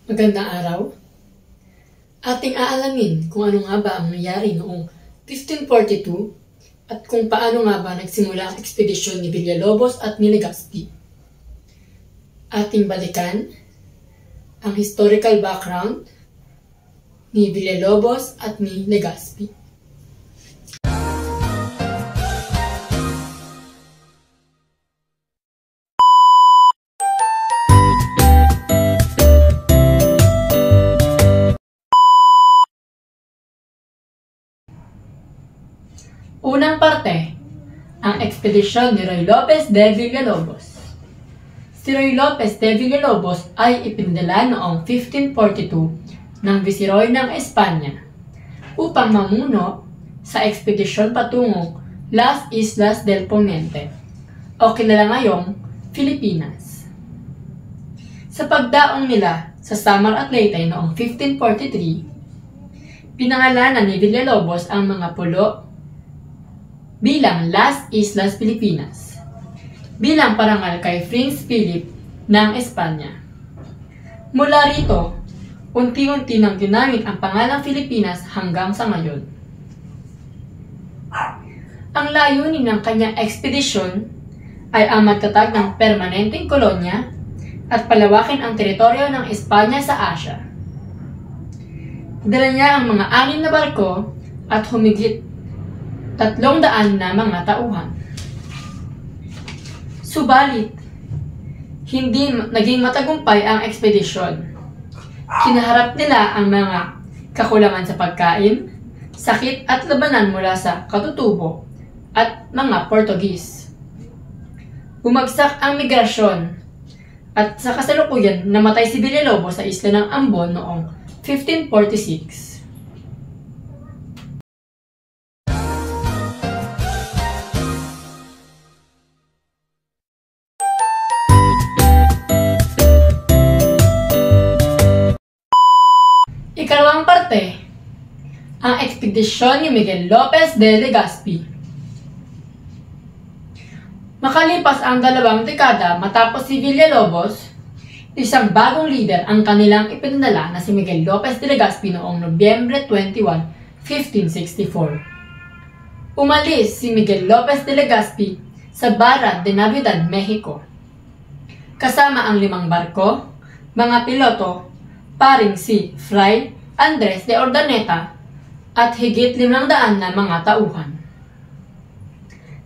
Magandang araw. Ating aalamin kung ano nga ba ang nangyari noong 1542 at kung paano nga ba nagsimula ang ekspedisyon ni Villalobos at ni Legazpi. Ating balikan ang historical background ni Villalobos at ni Legazpi. Unang parte, ang ekspedisyon ni Ruy Lopez de Villalobos. Si Ruy Lopez de Villalobos ay ipinadala noong 1542 ng Viceroy ng Espanya upang mamuno sa ekspedisyon patungong Las Islas del Poniente o kilala ngayong Pilipinas. Sa pagdaong nila sa Samar at Leyte noong 1543, pinangalanan ni Villalobos ang mga pulo bilang Las Islas Pilipinas, bilang parangal kay Prince Philip ng Espanya. Mula rito, unti-unti nang ginamit ang pangalang Pilipinas hanggang sa ngayon. Ang layunin ng kanyang ekspedisyon ay ang magtatag ng permanenteng kolonya at palawakin ang teritoryo ng Espanya sa Asia. Dala niya ang mga 6 na barko at humigit 300 na mga tauhan. Subalit, hindi naging matagumpay ang ekspedisyon. Kinaharap nila ang mga kakulangan sa pagkain, sakit at labanan mula sa katutubo at mga Portugis. Bumagsak ang migrasyon at sa kasalukuyan namatay si Villalobos sa isla ng Ambon noong 1546. Ikalawang parte, ang ekspedisyon ni Miguel Lopez de Legazpi. Makalipas ang 2 dekada matapos si Villalobos, isang bagong leader ang kanilang ipinadala na si Miguel Lopez de Legazpi noong Nobyembre 21, 1564. Umalis si Miguel Lopez de Legazpi sa Barra de Navidad, Mexico. Kasama ang 5 barko, mga piloto, paring si Fray Andres de Urdaneta at higit 500 na mga tauhan.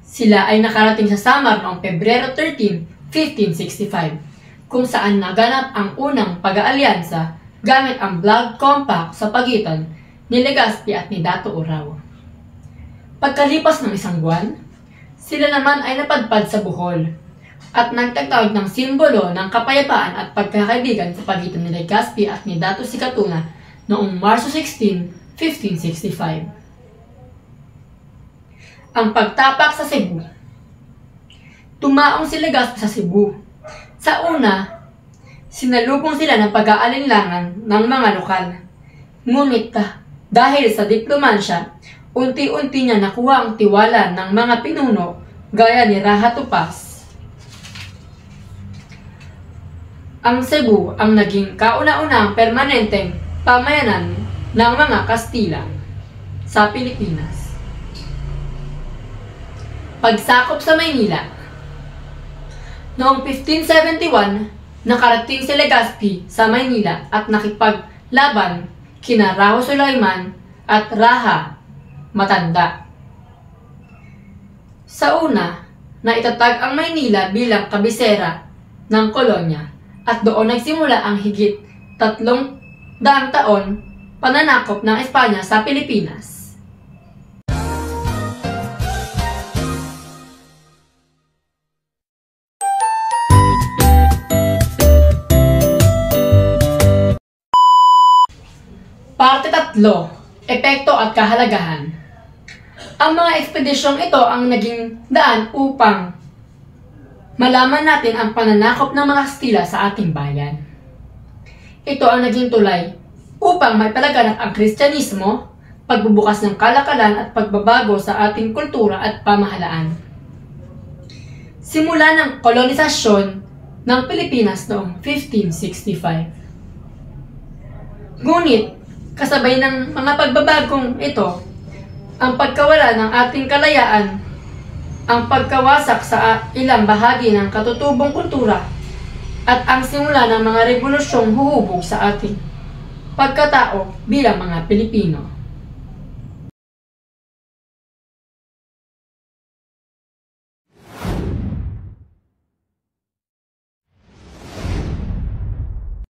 Sila ay nakarating sa Samar noong Pebrero 13, 1565, kung saan naganap ang unang pag-aalyansa gamit ang Blood Compact sa pagitan ni Legazpi at ni Dato Urao. Pagkalipas ng 1 buwan, sila naman ay napadpad sa Bohol at nagtatawag ng simbolo ng kapayapaan at pagkakaibigan sa pagitan ni Legazpi at ni Dato Sikatuna noong Marso 16, 1565. Ang pagtapak sa Cebu. Tumaong si Legazpi sa Cebu. Sa una, sinalubong sila ng pag-aalinlangan ng mga lokal. Ngunit dahil sa diplomansya, unti-unti niya nakuha ang tiwala ng mga pinuno gaya ni Raja Topas. Ang Cebu ang naging kauna-unahang permanenteng pamayanan ng mga Kastila sa Pilipinas. Pagsakop sa Maynila. Noong 1571, nakarating si Legazpi sa Maynila at nakipaglaban kina Rajo Sulaiman at Raja Matanda. Sa una, naitatag ang Maynila bilang kabisera ng kolonya at doon nagsimula ang higit 300 taon pananakop ng Espanya sa Pilipinas. Parte 3. Epekto at kahalagahan. Ang mga ekspedisyong ito ang naging daan upang malaman natin ang pananakop ng mga Kastila sa ating bayan. Ito ang naging tulay upang maipalaganap ang Kristyanismo, pagbubukas ng kalakalan at pagbabago sa ating kultura at pamahalaan. Simula ng kolonisasyon ng Pilipinas noong 1565. Ngunit, kasabay ng mga pagbabagong ito, ang pagkawala ng ating kalayaan, ang pagkawasak sa ilang bahagi ng katutubong kultura, at ang simula ng mga revolusyong huhubog sa ating pagkatao bilang mga Pilipino.